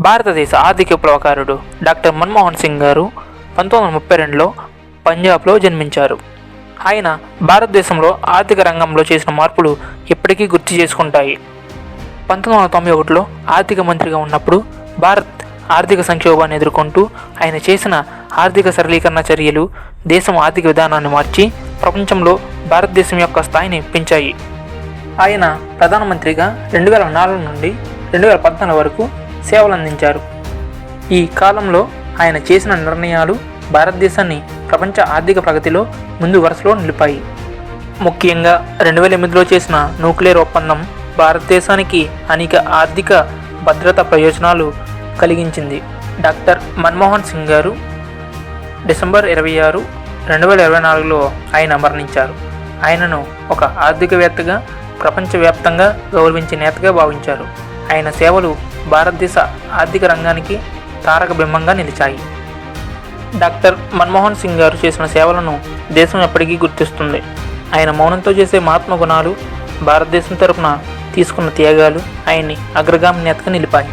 భారతదేశ ఆర్థిక విప్లవకారుడు డాక్టర్ మన్మోహన్ సింగ్ గారు 1932లో పంజాబ్లో జన్మించారు. ఆయన భారతదేశంలో ఆర్థిక రంగంలో చేసిన మార్పులు ఇప్పటికీ గుర్తు చేసుకుంటాయి. 1991లో ఆర్థిక మంత్రిగా ఉన్నప్పుడు భారత్ ఆర్థిక సంక్షోభాన్ని ఎదుర్కొంటూ ఆయన చేసిన ఆర్థిక సరళీకరణ చర్యలు దేశం ఆర్థిక విధానాన్ని మార్చి ప్రపంచంలో భారతదేశం యొక్క స్థాయిని పెంచాయి. ఆయన ప్రధానమంత్రిగా 2004 నుండి 2014 వరకు సేవలు అందించారు. ఈ కాలంలో ఆయన చేసిన నిర్ణయాలు భారతదేశాన్ని ప్రపంచ ఆర్థిక ప్రగతిలో ముందు వరుసలో నిలిపాయి. ముఖ్యంగా 2008లో చేసిన న్యూక్లియర్ ఒప్పందం భారతదేశానికి అనేక ఆర్థిక భద్రత ప్రయోజనాలు కలిగించింది. డాక్టర్ మన్మోహన్ సింగ్ గారు డిసెంబర్ 26, 2024లో ఆయన మరణించారు. ఆయనను ఒక ఆర్థికవేత్తగా ప్రపంచవ్యాప్తంగా గౌరవించే నేతగా భావించారు. ఆయన సేవలు భారతదేశ ఆర్థిక రంగానికి తారక బింబంగా నిలిచాయి. డాక్టర్ మన్మోహన్ సింగ్ గారు చేసిన సేవలను దేశం ఎప్పటికీ గుర్తిస్తుంది. ఆయన మౌనంతో చేసే మహాత్మ గుణాలు, భారతదేశం తరపున తీసుకున్న త్యాగాలు ఆయన్ని అగ్రగామి నేతగా నిలిపాయి.